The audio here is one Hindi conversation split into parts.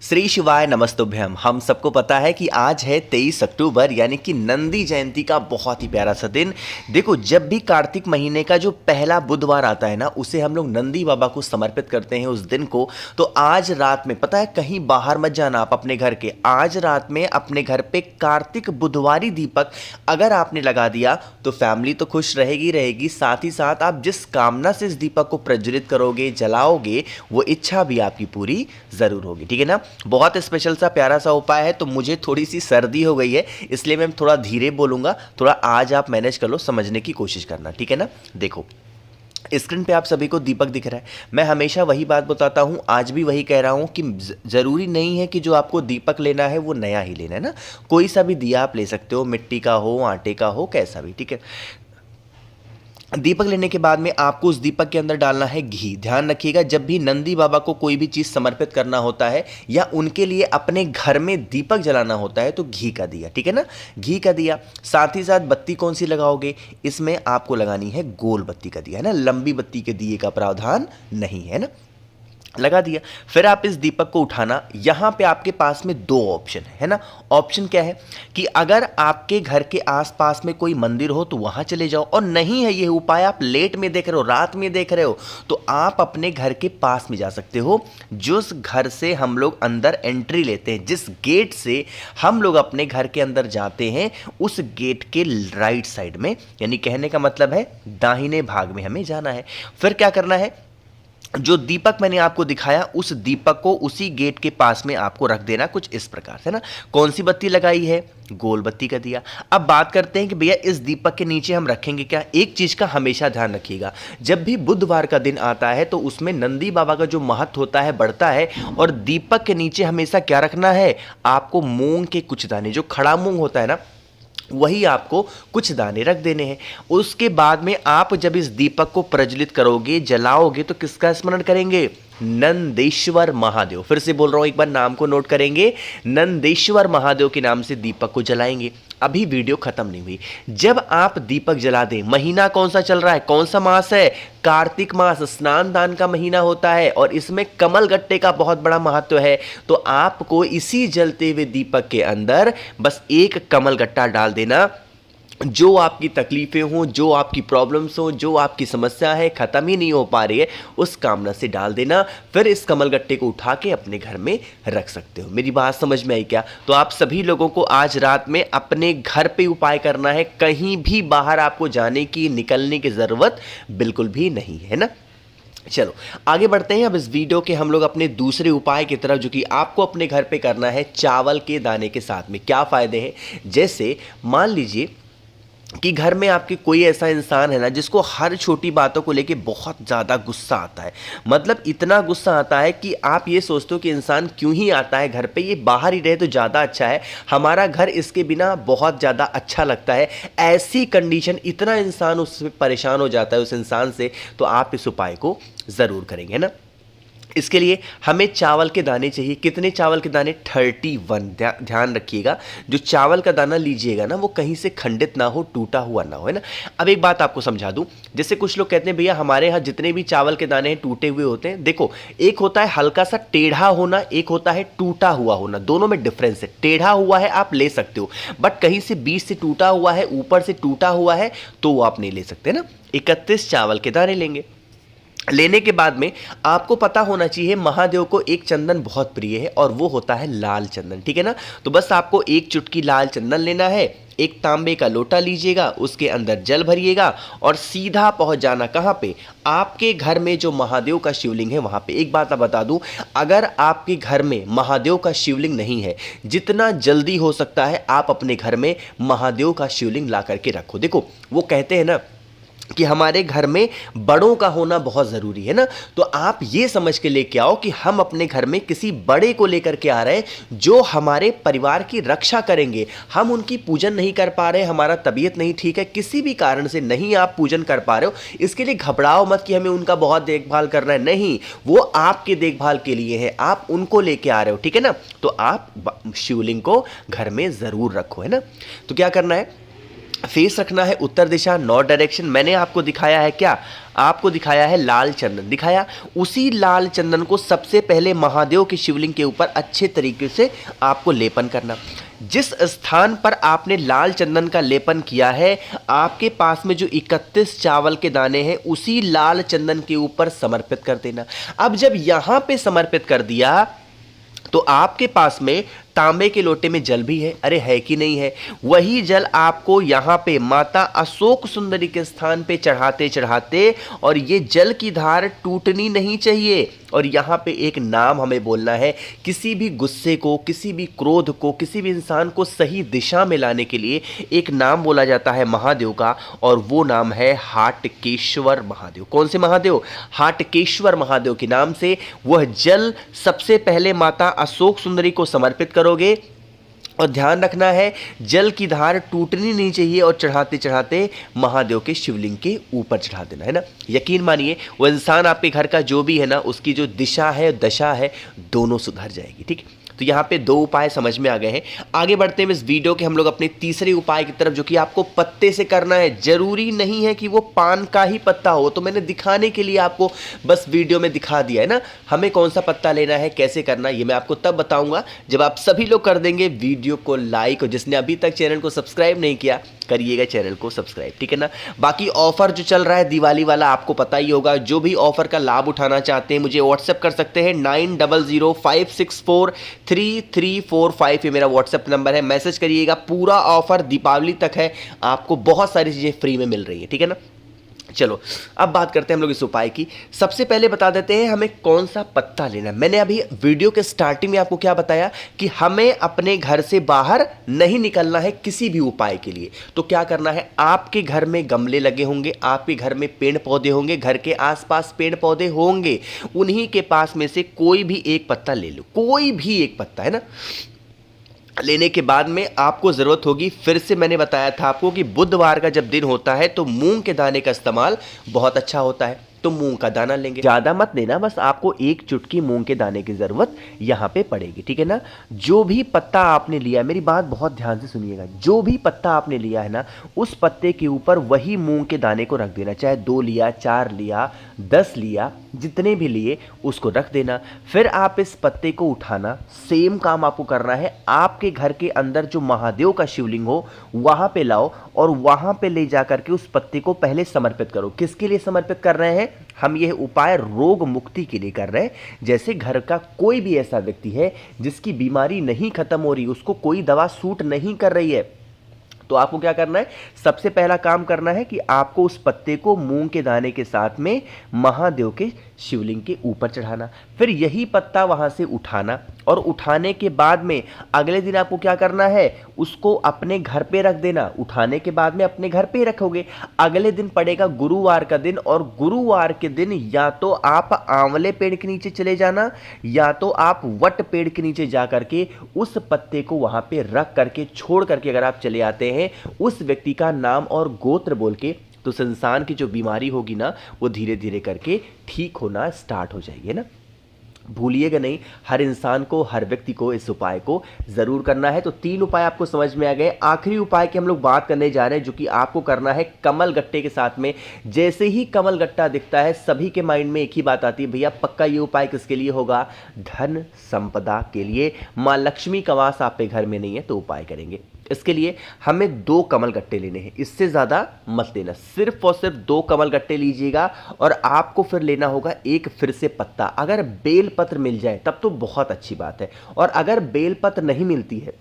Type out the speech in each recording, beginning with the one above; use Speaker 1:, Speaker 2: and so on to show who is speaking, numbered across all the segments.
Speaker 1: श्री शिवाय नमस्तुभ्यम। हम सबको पता है कि आज है 23 अक्टूबर यानी कि नंदी जयंती का बहुत ही प्यारा सा दिन। देखो, जब भी कार्तिक महीने का जो पहला बुधवार आता है ना, उसे हम लोग नंदी बाबा को समर्पित करते हैं उस दिन को। तो आज रात में पता है, कहीं बाहर मत जाना आप अपने घर के। आज रात में अपने घर पे कार्तिक बुधवारी दीपक अगर आपने लगा दिया तो फैमिली तो खुश रहेगी रहेगी, साथ ही साथ आप जिस कामना से इस दीपक को प्रज्वलित करोगे, जलाओगे, वो इच्छा भी आपकी पूरी जरूर होगी। ठीक है ना। बहुत स्पेशल सा प्यारा सा उपाय है। तो मुझे थोड़ी सी सर्दी हो गई है, इसलिए मैं थोड़ा धीरे बोलूंगा। थोड़ा आज आप मैनेज कर लो, समझने की कोशिश करना, ठीक है ना। देखो, स्क्रीन पे आप सभी को दीपक दिख रहा है। मैं हमेशा वही बात बताता हूँ, आज भी वही कह रहा हूँ कि ज़रूरी नहीं है कि जो आपको दीपक लेना है वो नया ही लेना है ना। कोई सा भी दिया आप ले सकते हो, मिट्टी का हो, आटे का हो, कैसा भी, ठीक है। दीपक लेने के बाद में आपको उस दीपक के अंदर डालना है घी। ध्यान रखिएगा, जब भी नंदी बाबा को कोई भी चीज़ समर्पित करना होता है या उनके लिए अपने घर में दीपक जलाना होता है तो घी का दिया, ठीक है ना, घी का दिया। साथ ही साथ बत्ती कौन सी लगाओगे, इसमें आपको लगानी है गोल बत्ती का दिया, है ना। लंबी बत्ती के दिए का प्रावधान नहीं है ना। लगा दिया, फिर आप इस दीपक को उठाना। यहां पे आपके पास में दो ऑप्शन है ना। ऑप्शन क्या है कि अगर आपके घर के आसपास में कोई मंदिर हो तो वहां चले जाओ, और नहीं है ये उपाय, आप लेट में देख रहे हो, रात में देख रहे हो, तो आप अपने घर के पास में जा सकते हो। जिस घर से हम लोग अंदर एंट्री लेते हैं, जिस गेट से हम लोग अपने घर के अंदर जाते हैं, उस गेट के राइट साइड में, यानी कहने का मतलब है दाहिने भाग में हमें जाना है। फिर क्या करना है, जो दीपक मैंने आपको दिखाया उस दीपक को उसी गेट के पास में आपको रख देना, कुछ इस प्रकार से ना। कौन सी बत्ती लगाई है, गोल बत्ती का दिया। अब बात करते हैं कि भैया इस दीपक के नीचे हम रखेंगे क्या। एक चीज का हमेशा ध्यान रखिएगा, जब भी बुधवार का दिन आता है तो उसमें नंदी बाबा का जो महत्व होता है बढ़ता है। और दीपक के नीचे हमेशा क्या रखना है, आपको मूंग के कुछ दाने, जो खड़ा मूंग होता है ना, वही आपको कुछ दाने रख देने हैं। उसके बाद में आप जब इस दीपक को प्रज्वलित करोगे, जलाओगे, तो किसका स्मरण करेंगे, नंदेश्वर महादेव। फिर से बोल रहा हूं, एक बार नाम को नोट करेंगे, नंदेश्वर महादेव के नाम से दीपक को जलाएंगे। अभी वीडियो खत्म नहीं हुई। जब आप दीपक जला दें, महीना कौन सा चल रहा है, कौन सा मास है, कार्तिक मास, स्नान दान का महीना होता है, और इसमें कमल गट्टे का बहुत बड़ा महत्व है। तो आपको इसी जलते हुए दीपक के अंदर बस एक कमल गट्टा डाल देना। जो आपकी तकलीफें हों, जो आपकी प्रॉब्लम्स हों, जो आपकी समस्या है खत्म ही नहीं हो पा रही है, उस कामना से डाल देना। फिर इस कमल गट्टे को उठा के अपने घर में रख सकते हो। मेरी बात समझ में आई क्या। तो आप सभी लोगों को आज रात में अपने घर पे उपाय करना है, कहीं भी बाहर आपको जाने की, निकलने की जरूरत बिल्कुल भी नहीं है ना। चलो आगे बढ़ते हैं। अब इस वीडियो के हम लोग अपने दूसरे उपाय की तरफ, जो कि आपको अपने घर पे करना है चावल के दाने के साथ में। क्या फायदे हैं, जैसे मान लीजिए कि घर में आपके कोई ऐसा इंसान है ना जिसको हर छोटी बातों को लेके बहुत ज़्यादा गुस्सा आता है। मतलब इतना गुस्सा आता है कि आप ये सोचते हो कि इंसान क्यों ही आता है घर पे, ये बाहर ही रहे तो ज़्यादा अच्छा है, हमारा घर इसके बिना बहुत ज़्यादा अच्छा लगता है। ऐसी कंडीशन, इतना इंसान उससे परेशान हो जाता है उस इंसान से, तो आप इस उपाय को ज़रूर करेंगे ना। इसके लिए हमें चावल के दाने चाहिए। कितने चावल के दाने, 31। ध्यान रखिएगा, जो चावल का दाना लीजिएगा ना, वो कहीं से खंडित ना हो, टूटा हुआ ना हो, है ना। अब एक बात आपको समझा दूं, जैसे कुछ लोग कहते हैं भैया हमारे यहाँ जितने भी चावल के दाने हैं टूटे हुए होते हैं। देखो, एक होता है हल्का सा टेढ़ा होना, एक होता है टूटा हुआ होना, दोनों में डिफरेंस है। टेढ़ा हुआ है आप ले सकते हो, बट कहीं से बीच से टूटा हुआ है, ऊपर से टूटा हुआ है, तो वो आप नहीं ले सकते ना। 31 चावल के दाने लेंगे। लेने के बाद में आपको पता होना चाहिए, महादेव को एक चंदन बहुत प्रिय है और वो होता है लाल चंदन, ठीक है ना। तो बस आपको एक चुटकी लाल चंदन लेना है। एक तांबे का लोटा लीजिएगा, उसके अंदर जल भरिएगा और सीधा पहुंच जाना कहाँ पे, आपके घर में जो महादेव का शिवलिंग है वहां पे। एक बात मैं बता दूं, अगर आपके घर में महादेव का शिवलिंग नहीं है, जितना जल्दी हो सकता है आप अपने घर में महादेव का शिवलिंग ला करके रखो। देखो, वो कहते हैं ना कि हमारे घर में बड़ों का होना बहुत ज़रूरी है ना। तो आप ये समझ के लेके आओ कि हम अपने घर में किसी बड़े को लेकर के आ रहे हैं जो हमारे परिवार की रक्षा करेंगे। हम उनकी पूजन नहीं कर पा रहे, हमारा तबीयत नहीं ठीक है, किसी भी कारण से नहीं आप पूजन कर पा रहे हो, इसके लिए घबराओ मत कि हमें उनका बहुत देखभाल करना है। नहीं, वो आपके देखभाल के लिए है, आप उनको लेके आ रहे हो, ठीक है ना। तो आप शिवलिंग को घर में ज़रूर रखो, है ना। तो क्या करना है, फेस रखना है उत्तर दिशा, नॉर्थ डायरेक्शन। मैंने आपको दिखाया है क्या, आपको दिखाया है लाल चंदन दिखाया। उसी लाल चंदन को सबसे पहले महादेव के शिवलिंग के ऊपर अच्छे तरीके से आपको लेपन करना। जिस स्थान पर आपने लाल चंदन का लेपन किया है, आपके पास में जो 31 चावल के दाने हैं उसी लाल चंदन के ऊपर समर्पित कर देना। अब जब यहां पे समर्पित कर दिया तो आपके पास में तांबे के लोटे में जल भी है, अरे है कि नहीं है, वही जल आपको यहाँ पे माता अशोक सुंदरी के स्थान पे चढ़ाते चढ़ाते, और ये जल की धार टूटनी नहीं चाहिए। और यहाँ पे एक नाम हमें बोलना है, किसी भी गुस्से को, किसी भी क्रोध को, किसी भी इंसान को सही दिशा में लाने के लिए एक नाम बोला जाता है महादेव का, और वो नाम है हाटकेश्वर महादेव। कौन से महादेव? हाटकेश्वर महादेव के नाम से वह जल सबसे पहले माता अशोक सुंदरी को समर्पित करोगे। और ध्यान रखना है जल की धार टूटनी नहीं चाहिए, और चढ़ाते चढ़ाते महादेव के शिवलिंग के ऊपर चढ़ा देना है ना। यकीन मानिए वो इंसान आपके घर का जो भी है ना, उसकी जो दिशा है, दशा है, दोनों सुधर जाएगी। ठीक, तो यहाँ पे 2 उपाय समझ में आ गए हैं। आगे बढ़ते हैं इस वीडियो के हम लोग अपने तीसरे उपाय की तरफ, जो कि आपको पत्ते से करना है। जरूरी नहीं है कि वो पान का ही पत्ता हो, तो मैंने दिखाने के लिए आपको बस वीडियो में दिखा दिया है ना। हमें कौन सा पत्ता लेना है, कैसे करना है, ये मैं आपको तब बताऊंगा जब आप सभी लोग कर देंगे वीडियो को लाइक। और जिसने अभी तक चैनल को सब्सक्राइब नहीं किया, करिएगा चैनल को सब्सक्राइब, ठीक है ना। बाकी ऑफर जो चल रहा है दिवाली वाला, आपको पता ही होगा। जो भी ऑफर का लाभ उठाना चाहते हैं मुझे व्हाट्सएप कर सकते हैं। 9005643345 ये मेरा व्हाट्सएप नंबर है, मैसेज करिएगा। पूरा ऑफर दीपावली तक है, आपको बहुत सारी चीज़ें फ्री में मिल रही है, ठीक है ना। चलो अब बात करते हैं हम लोग इस उपाय की। सबसे पहले बता देते हैं हमें कौन सा पत्ता लेना है। मैंने अभी वीडियो के स्टार्टिंग में आपको क्या बताया कि हमें अपने घर से बाहर नहीं निकलना है किसी भी उपाय के लिए। तो क्या करना है, आपके घर में गमले लगे होंगे, आपके घर में पेड़ पौधे होंगे, घर के आसपास पेड़ पौधे होंगे, उन्हीं के पास में से कोई भी एक पत्ता ले लो, कोई भी एक पत्ता, है ना। लेने के बाद में आपको ज़रूरत होगी, फिर से मैंने बताया था आपको कि बुधवार का जब दिन होता है तो मूंग के दाने का इस्तेमाल बहुत अच्छा होता है। तो मूंग का दाना लेंगे, ज़्यादा मत लेना, बस आपको 1 चुटकी मूंग के दाने की ज़रूरत यहाँ पे पड़ेगी, ठीक है ना। जो भी पत्ता आपने लिया, मेरी बात बहुत ध्यान से सुनिएगा, जो भी पत्ता आपने लिया है ना, उस पत्ते के ऊपर वही मूंग के दाने को रख देना। चाहे 2 लिया, 4 लिया, 10 लिया, जितने भी लिए उसको रख देना। फिर आप इस पत्ते को उठाना, सेम काम आपको करना है। आपके घर के अंदर जो महादेव का शिवलिंग हो वहाँ पे लाओ, और वहाँ पे ले जा करके उस पत्ते को पहले समर्पित करो। किसके लिए समर्पित कर रहे हैं हम? यह उपाय रोग मुक्ति के लिए कर रहे हैं। जैसे घर का कोई भी ऐसा व्यक्ति है जिसकी बीमारी नहीं खत्म हो रही, उसको कोई दवा सूट नहीं कर रही है, तो आपको क्या करना है, सबसे पहला काम करना है कि आपको उस पत्ते को मूंग के दाने के साथ में महादेव के शिवलिंग के ऊपर चढ़ाना। फिर यही पत्ता वहां से उठाना, और उठाने के बाद में अगले दिन आपको क्या करना है, उसको अपने घर पे रख देना। उठाने के बाद में अपने घर पे रखोगे, अगले दिन पड़ेगा गुरुवार का दिन, और गुरुवार के दिन या तो आप आंवले पेड़ के नीचे चले जाना, या तो आप वट पेड़ के नीचे जा करके उस पत्ते को वहां पे रख करके छोड़ करके अगर आप चले आते हैं, उस व्यक्ति का नाम और गोत्र बोल के, तो उस इंसान की जो बीमारी होगी ना, वो धीरे धीरे करके ठीक होना स्टार्ट हो जाएगी, है ना। भूलिएगा नहीं, हर इंसान को, हर व्यक्ति को इस उपाय को जरूर करना है। तो 3 उपाय आपको समझ में आ गए। आखिरी उपाय की हम लोग बात करने जा रहे हैं, जो कि आपको करना है कमल गट्टे के साथ में। जैसे ही कमल गट्टा दिखता है, सभी के माइंड में एक ही बात आती है, भैया पक्का ये उपाय किसके लिए होगा? धन संपदा के लिए। माँ लक्ष्मी का वास आपके घर में नहीं है तो उपाय करेंगे। इसके लिए हमें 2 कमल गट्टे लेने हैं, इससे ज़्यादा मत लेना, सिर्फ और सिर्फ 2 कमल गट्टे लीजिएगा। और आपको फिर लेना होगा एक फिर से पत्ता। अगर बेलपत्र मिल जाए तब तो बहुत अच्छी बात है, और अगर बेलपत्र नहीं मिलती है,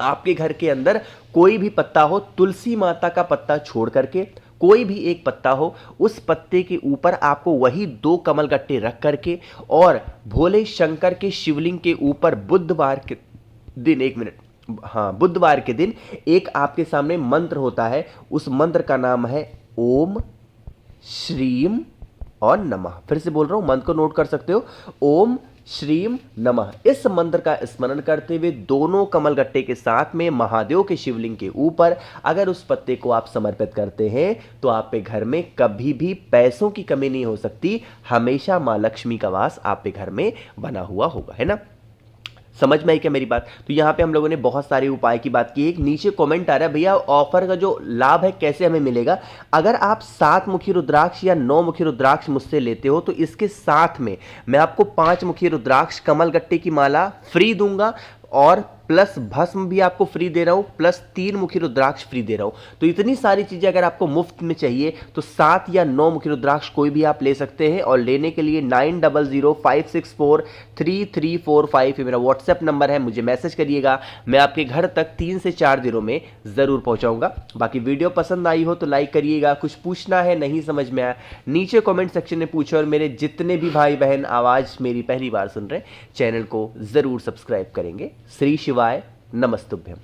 Speaker 1: आपके घर के अंदर कोई भी पत्ता हो, तुलसी माता का पत्ता छोड़ करके कोई भी एक पत्ता हो, उस पत्ते के ऊपर आपको वही 2 कमल गट्टे रख करके, और भोले शंकर के शिवलिंग के ऊपर बुधवार के दिन, 1 मिनट, हाँ, बुधवार के दिन एक आपके सामने मंत्र होता है। उस मंत्र का नाम है ओम श्रीम और नमः। फिर से बोल रहा हूं, मंत्र को नोट कर सकते हो, ओम श्रीम नमः। इस मंत्र का स्मरण करते हुए दोनों कमल गट्टे के साथ में महादेव के शिवलिंग के ऊपर अगर उस पत्ते को आप समर्पित करते हैं, तो आपके घर में कभी भी पैसों की कमी नहीं हो सकती। हमेशा माँ लक्ष्मी का वास आपके घर में बना हुआ होगा, है ना। समझ में आई क्या मेरी बात? तो यहाँ पे हम लोगों ने बहुत सारे उपाय की बात की। एक नीचे कमेंट आ रहा है, भैया ऑफर का जो लाभ है कैसे हमें मिलेगा? अगर आप 7 मुखी रुद्राक्ष या 9 मुखी रुद्राक्ष मुझसे लेते हो तो इसके साथ में मैं आपको 5 मुखी रुद्राक्ष कमल गट्टे की माला फ्री दूंगा और प्लस भस्म भी आपको फ्री दे रहा हूं, प्लस 3 मुखी रुद्राक्ष फ्री दे रहा हूं। तो इतनी सारी चीजें अगर आपको मुफ्त में चाहिए तो 7 या 9 मुखी रुद्राक्ष कोई भी आप ले सकते हैं। और लेने के लिए 9005643345 ये मेरा व्हाट्सएप नंबर है, मुझे मैसेज करिएगा, मैं आपके घर तक 3 से 4 दिनों में जरूर पहुंचाऊंगा। बाकी वीडियो पसंद आई हो तो लाइक करिएगा, कुछ पूछना है नहीं समझ में आया नीचे कमेंट सेक्शन में पूछो। और मेरे जितने भी भाई बहन आवाज मेरी पहली बार सुन रहे हैं चैनल को जरूर सब्सक्राइब करेंगे। श्री शिवाय नमस्तुभ्यम।